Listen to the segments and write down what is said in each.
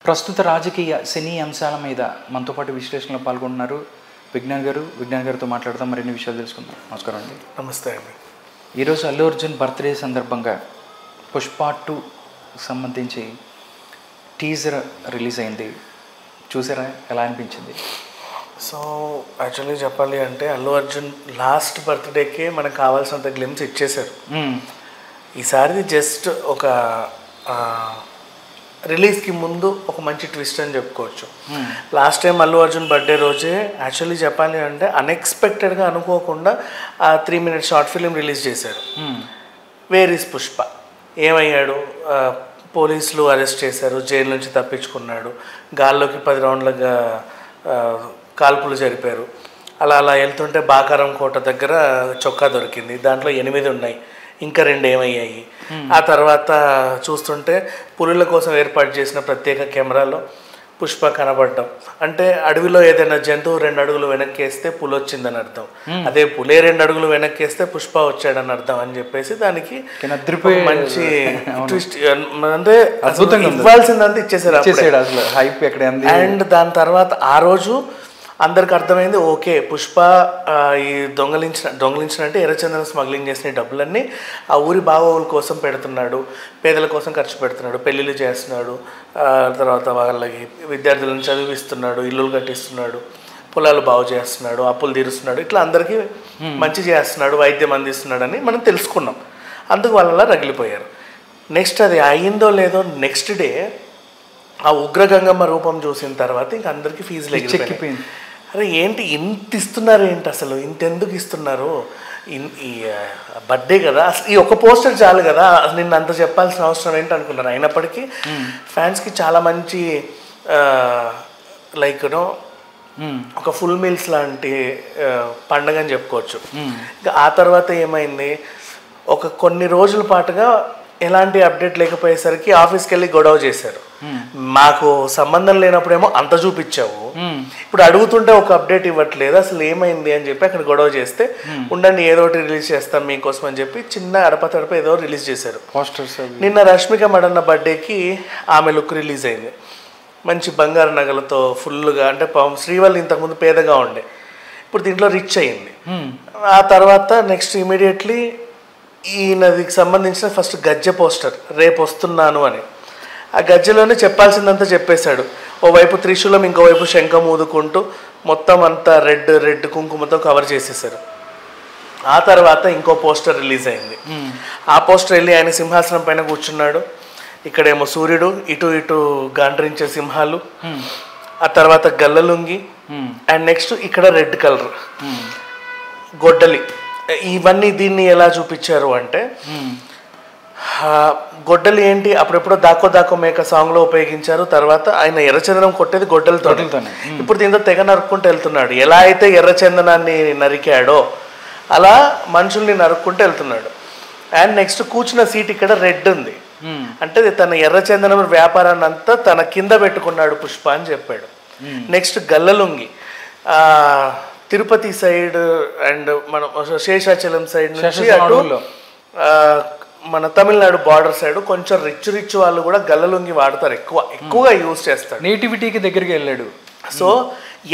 ప్రస్తుత రాజకీయ సినీ అంశాల మీద మనతో పాటు విశ్లేషణలో పాల్గొంటున్నారు విజ్ఞాన్ గారితో మాట్లాడదాం, మరిన్ని విషయాలు తెలుసుకుందాం. నమస్కారం అండి. నమస్తే అండి. ఈరోజు అల్లు అర్జున్ బర్త్డే సందర్భంగా పుష్ప 2 సంబంధించి టీజర్ రిలీజ్ అయింది. చూసారా, ఎలా అనిపించింది? సో యాక్చువల్లీ చెప్పాలి అంటే అల్లు అర్జున్ లాస్ట్ బర్త్డేకే మనకు కావాల్సినంత గ్లిమ్స్ ఇచ్చేశారు. ఈసారి జస్ట్ ఒక రిలీజ్కి ముందు ఒక మంచి ట్విస్ట్ అని చెప్పుకోవచ్చు. Last time Allu Arjun birthday రోజే యాక్చువల్లీ చెప్పాలి అంటే అన్ఎక్స్పెక్టెడ్గా అనుకోకుండా 3 minute షార్ట్ ఫిలిం రిలీజ్ చేశారు. వేర్ ఈస్ పుష్ప, ఏమయ్యాడు, పోలీసులు అరెస్ట్ చేశారు, జైలు నుంచి తప్పించుకున్నాడు, గాల్లోకి 10 రౌండ్లుగా కాల్పులు జరిపారు. అలా వెళ్తుంటే బాకారం కోట దగ్గర చొక్కా దొరికింది, దాంట్లో 8 ఉన్నాయి, ఇంకా 2 ఏమయ్యాయి. ఆ తర్వాత చూస్తుంటే పులుల కోసం ఏర్పాటు చేసిన ప్రత్యేక కెమెరాలో పుష్ప కనబడ్డం అంటే అడవిలో ఏదైనా జంతువు 2 అడుగులు వెనక్కి వేస్తే పులి వచ్చిందని అర్థం, అదే పులే 2 అడుగులు వెనక్కి వేస్తే పుష్ప వచ్చాడని అర్థం అని చెప్పేసి దానికి మంచి ట్విస్ట్ అంటే ఇవ్వాల్సిందంతా ఇచ్చేసారు. అండ్ దాని తర్వాత ఆ రోజు అందరికి అర్థమైంది, ఓకే పుష్ప ఈ దొంగలించినంటే ఎర్రచందనం స్మగ్లింగ్ చేసిన డబ్బులన్నీ ఆ ఊరి బాగోగుల కోసం పెడుతున్నాడు, పేదల కోసం ఖర్చు పెడుతున్నాడు, పెళ్ళిళ్ళు చేస్తున్నాడు, తర్వాత వాళ్ళకి విద్యార్థులను చదివిస్తున్నాడు, ఇల్లులు కట్టిస్తున్నాడు, పొలాలు బాగు చేస్తున్నాడు, అప్పులు తీరుస్తున్నాడు, ఇట్లా అందరికీ మంచి చేస్తున్నాడు, వైద్యం అందిస్తున్నాడు అని మనం తెలుసుకున్నాం. అందుకు వాళ్ళలా రగిలిపోయారు. నెక్స్ట్ అది అయిందో లేదో నెక్స్ట్ డే ఆ ఉగ్రగంగమ్మ రూపం చూసిన తర్వాత ఇంక అందరికీ ఫీజులు ఎక్కిపోయింది. అరే ఏంటి ఇంత ఇస్తున్నారు, ఏంటి అసలు ఇంతెందుకు ఇస్తున్నారు, ఈ బర్త్డే కదా, అసలు ఈ ఒక పోస్టర్ చాలు కదా, నిన్న అంత చెప్పాల్సిన అవసరం ఏంటి అనుకున్నారు. అయినప్పటికీ ఫ్యాన్స్కి చాలా మంచి లైక్ ఒక ఫుల్ మీల్స్ లాంటి పండగ అని చెప్పుకోవచ్చు. ఇంకా ఆ తర్వాత ఏమైంది, ఒక కొన్ని రోజుల పాటుగా ఎలాంటి అప్డేట్ లేకపోయేసరికి ఆఫీస్కి వెళ్ళి గొడవ చేశారు. మాకు సంబంధం లేనప్పుడేమో అంత చూపించావు, ఇప్పుడు అడుగుతుంటే ఒక అప్డేట్ ఇవ్వట్లేదు, అసలు ఏమైంది అని చెప్పి అక్కడ గొడవ చేస్తే ఉండండి ఏదో ఒకటి రిలీజ్ చేస్తాం మీకోసం అని చెప్పి చిన్న అడప ఏదో రిలీజ్ చేశారు. నిన్న రష్మిక మడన్న బర్త్డేకి ఆమె లుక్ రిలీజ్ అయింది, మంచి బంగారు నగలతో ఫుల్గా. అంటే శ్రీవల్లి ఇంతకుముందు పేదగా ఉండే, ఇప్పుడు దీంట్లో రిచ్ అయింది. ఆ తర్వాత నెక్స్ట్ ఇమీడియట్లీ ఈయనదికి సంబంధించిన ఫస్ట్ గజ్జె పోస్టర్ రేపు వస్తున్నాను అని, ఆ గజ్జెలోనే చెప్పాల్సిందంతా చెప్పేశాడు. ఓవైపు త్రిశూలం, ఇంకోవైపు శంఖం ఊదుకుంటూ మొత్తం అంతా రెడ్ కుంకుమతో కవర్ చేసేసారు. ఆ తర్వాత ఇంకో పోస్టర్ రిలీజ్ అయింది. ఆ పోస్టర్ వెళ్ళి ఆయన సింహాసనం పైన కూర్చున్నాడు, ఇక్కడేమో సూర్యుడు, ఇటు గాండ్రించే సింహాలు, ఆ తర్వాత గల్లలుంగి, అండ్ నెక్స్ట్ ఇక్కడ రెడ్ కలర్ గొడ్డలి. ఇవన్నీ దీన్ని ఎలా చూపించారు అంటే గొడ్డలి ఏంటి అప్పుడెప్పుడో దాకో మేక సాంగ్లో ఉపయోగించారు. తర్వాత ఆయన ఎర్రచందనం కొట్టేది గొడ్డలతో, ఇప్పుడు దీంతో తెగ నరుక్కుంటూ వెళ్తున్నాడు. ఎలా అయితే ఎర్రచందనాన్ని నరికాడో అలా మనుషుల్ని నరుక్కుంటూ వెళ్తున్నాడు. అండ్ నెక్స్ట్ కూర్చున్న సీట్ ఇక్కడ రెడ్ ఉంది, అంటే తన ఎర్రచందనం వ్యాపారాన్ని అంతా తన కింద పెట్టుకున్నాడు పుష్ప అని చెప్పాడు. నెక్స్ట్ గల్లలుంగి తిరుపతి సైడ్ అండ్ మన శేషాచలం సైడ్ నుంచి అటు మన తమిళనాడు బార్డర్ సైడ్ కొంచెం రిచ్ వాళ్ళు కూడా గల్లలుంగి వాడతారు, ఎక్కువగా యూజ్ చేస్తారు. నేటివిటీకి దగ్గరికి వెళ్ళాడు. సో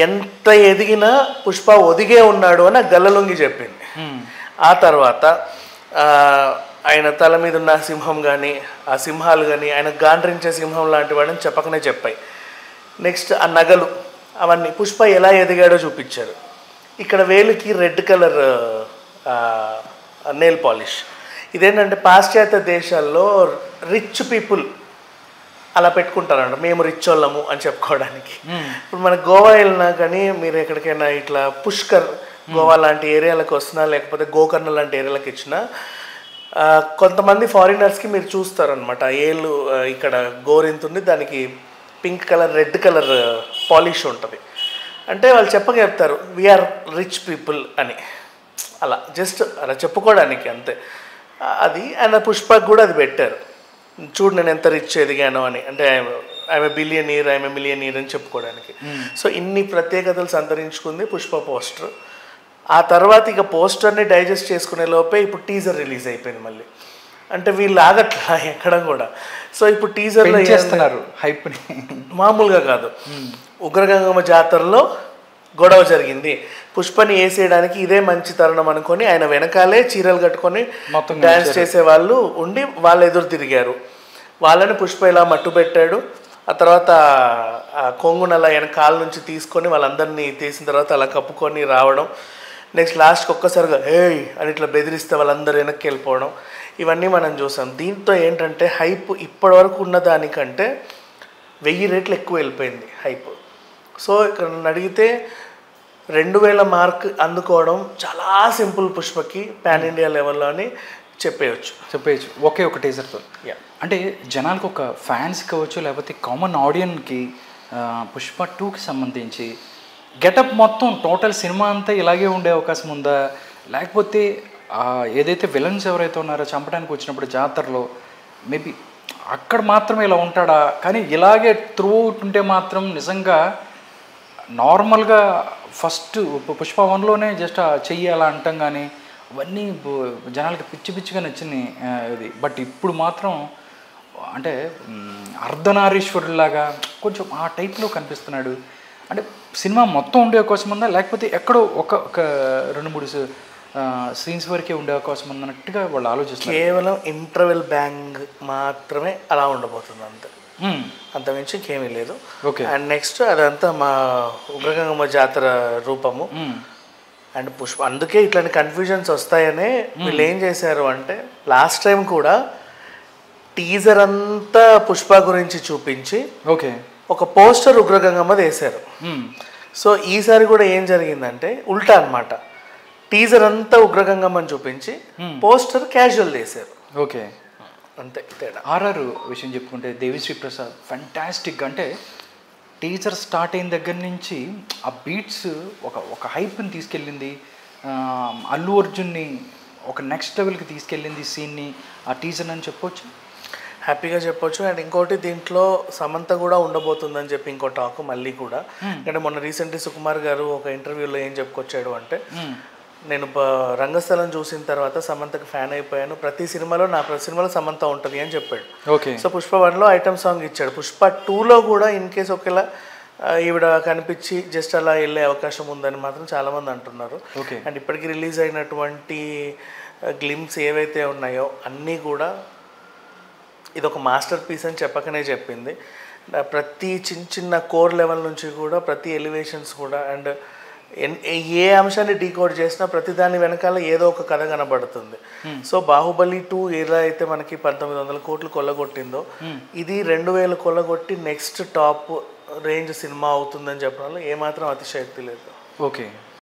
ఎంత ఎదిగినా పుష్ప ఒదిగే ఉన్నాడు అని గల్లలుంగి చెప్పింది. ఆ తర్వాత ఆయన తల మీద ఉన్న సింహం కానీ ఆ సింహాలు కానీ ఆయన గాండ్రించే సింహం లాంటి వాడని చెప్పకనే చెప్పాయి. నెక్స్ట్ ఆ నగలు అవన్నీ పుష్ప ఎలా ఎదిగాడో చూపించారు. ఇక్కడ వేలుకి రెడ్ కలర్ నెయిల్ పాలిష్. ఇదేంటంటే పాశ్చాత్య దేశాల్లో రిచ్ పీపుల్ అలా పెట్టుకుంటారంట, మేము రిచ్ వాళ్ళము అని చెప్పుకోవడానికి. ఇప్పుడు మన గోవా వెళ్ళినా కానీ మీరు ఎక్కడికైనా ఇట్లా పుష్కర్ గోవా లాంటి ఏరియాలకు వస్తున్నా, లేకపోతే గోకర్ణ లాంటి ఏరియాలకు ఇచ్చినా కొంతమంది ఫారినర్స్కి మీరు చూస్తారనమాట, ఏళ్ళు ఇక్కడ గోరింతుంది, దానికి pink colour red colour polish ఉంటుంది. అంటే వాళ్ళు చెప్తారు వీఆర్ రిచ్ పీపుల్ అని, అలా జస్ట్ అలా చెప్పుకోవడానికి అంతే. అది ఆయన పుష్పకు కూడా అది పెట్టారు, చూడు నేను ఎంత రిచ్ ఎదిగాను అని, అంటే ఐఎమ్ బిలియనీర్ ఐఎమ్ మిలియనీర్ అని చెప్పుకోవడానికి. సో ఇన్ని ప్రత్యేకతలు సంతరించుకుంది పుష్ప పోస్టర్. ఆ తర్వాత ఇక పోస్టర్ని డైజెస్ట్ చేసుకునే లోపే ఇప్పుడు టీజర్ రిలీజ్ అయిపోయింది మళ్ళీ. అంటే వీళ్ళు ఆగట్లా ఎక్కడ కూడా. సో ఇప్పుడు టీజర్లో చేస్తున్నారు హైప్ని. మామూలుగా కాదు, ఉగ్రగంగమ్మ జాతరలో గొడవ జరిగింది, పుష్పని వేసేయడానికి ఇదే మంచి తరుణం అనుకొని ఆయన వెనకాలే చీరలు కట్టుకొని డ్యాన్స్ చేసే వాళ్ళు ఉండి వాళ్ళు ఎదురు తిరిగారు. వాళ్ళని పుష్ప ఇలా మట్టు పెట్టాడు. ఆ తర్వాత ఆ కొంగును అలా ఆయన కాళ్ళ నుంచి తీసుకొని వాళ్ళందరినీ తీసిన తర్వాత అలా కప్పుకొని రావడం, నెక్స్ట్ లాస్ట్కి ఒక్కసారిగా ఏయ్ అని ఇట్లా బెదిరిస్తే వాళ్ళందరూ వెనక్కి వెళ్ళిపోవడం, ఇవన్నీ మనం చూసాం. దీంతో ఏంటంటే హైప్ ఇప్పటి వరకు ఉన్న దానికంటే 1000 రెట్లు ఎక్కువ వెళ్ళిపోయింది హైప్. సో ఇక్కడ నన్ను అడిగితే 2000 మార్క్ అందుకోవడం చాలా సింపుల్ పుష్పకి పాన్ ఇండియా లెవెల్లో అని చెప్పేయచ్చు ఒకే ఒక టీజర్తో. అంటే జనాలకు ఒక ఫ్యాన్స్ కావచ్చు లేకపోతే కామన్ ఆడియన్కి పుష్ప 2కి సంబంధించి గెటప్ మొత్తం టోటల్ సినిమా అంతా ఇలాగే ఉండే అవకాశం ఉందా, లేకపోతే ఏదైతే విలన్స్ ఎవరైతే ఉన్నారో చంపడానికి వచ్చినప్పుడు జాతరలో మేబీ అక్కడ మాత్రమే ఇలా ఉంటాడా, కానీ ఇలాగే త్రూ అవుట్ ఉంటే మాత్రం నిజంగా నార్మల్గా ఫస్ట్ పుష్ప 1లోనే జస్ట్ చెయ్యి అలా అంటాం కానీ అవన్నీ జనాలకి పిచ్చిగా నచ్చింది ఇది. బట్ ఇప్పుడు మాత్రం అంటే అర్ధనారీశ్వరులాగా కొంచెం ఆ టైప్లో కనిపిస్తున్నాడు. అంటే సినిమా మొత్తం ఉండే అవకాశం ఉందా, లేకపోతే ఎక్కడో ఒక 2-3 సీన్స్ వరకే ఉండే అవకాశం ఉందన్నట్టుగా వాళ్ళు ఆలోచిస్తారు. కేవలం ఇంటర్వెల్ బ్యాంగ్ మాత్రమే అలా ఉండబోతుంది అంతే, అంతమించి ఇంకేమీ లేదు. అండ్ నెక్స్ట్ అదంతా మా ఉగ్రగంగమ్మ జాతర రూపము అండ్ పుష్ప. అందుకే ఇట్లాంటి కన్ఫ్యూజన్స్ వస్తాయనే వీళ్ళు ఏం చేశారు అంటే లాస్ట్ టైం కూడా టీజర్ అంతా పుష్ప గురించి చూపించి ఒక పోస్టర్ ఉగ్రగంగమ్మది వేశారు. సో ఈసారి కూడా ఏం జరిగిందంటే ఉల్టా అనమాట, టీజర్ అంతా ఉగ్రగంగమ్మని చూపించి పోస్టర్ క్యాజువల్ వేశారు. అంతే తేడా. ఆర్ఆర్ విషయం చెప్పుకుంటే దేవిశ్రీ ప్రసాద్ ఫెంటాస్టిక్. అంటే టీజర్ స్టార్ట్ అయిన దగ్గర నుంచి ఆ బీట్స్ ఒక హైప్ని తీసుకెళ్ళింది, అల్లు అర్జున్ని ఒక నెక్స్ట్ లెవెల్కి తీసుకెళ్ళింది సీన్ని ఆ టీజర్ అని చెప్పొచ్చు, హ్యాపీగా చెప్పొచ్చు. అండ్ ఇంకోటి దీంట్లో సమంత కూడా ఉండబోతుందని చెప్పి ఇంకో టాక్ మళ్ళీ కూడా. అంటే మొన్న రీసెంట్లీ సుకుమార్ గారు ఒక ఇంటర్వ్యూలో ఏం చెప్పుకొచ్చాడు అంటే, నేను రంగస్థలం చూసిన తర్వాత సమంతకి ఫ్యాన్ అయిపోయాను, ప్రతి సినిమాలో సమంత ఉంటుంది అని చెప్పాడు. సో పుష్ప 1లో ఐటమ్ సాంగ్ ఇచ్చాడు, పుష్ప 2లో కూడా ఇన్ కేస్ ఒకేలా ఈవిడ కనిపించి జస్ట్ అలా వెళ్ళే అవకాశం ఉందని మాత్రం చాలామంది అంటున్నారు. అండ్ ఇప్పటికీ రిలీజ్ అయినటువంటి గ్లిమ్స్ ఏవైతే ఉన్నాయో అన్నీ కూడా ఇదొక మాస్టర్ పీస్ అని చెప్పకనే చెప్పింది. ప్రతి చిన్న కోర్ లెవెల్ నుంచి కూడా ప్రతి ఎలివేషన్స్ కూడా అండ్ ఏ అంశాన్ని డీకోడ్ చేసినా ప్రతి దాని వెనకాల ఏదో ఒక కథ కనబడుతుంది. సో బాహుబలి 2 ఎలా అయితే మనకి 1900 కోట్లు కొల్లగొట్టిందో ఇది 2000 కొల్లగొట్టి నెక్స్ట్ టాప్ రేంజ్ సినిమా అవుతుందని చెప్పడంలో ఏమాత్రం అతిశయోక్తి లేదు.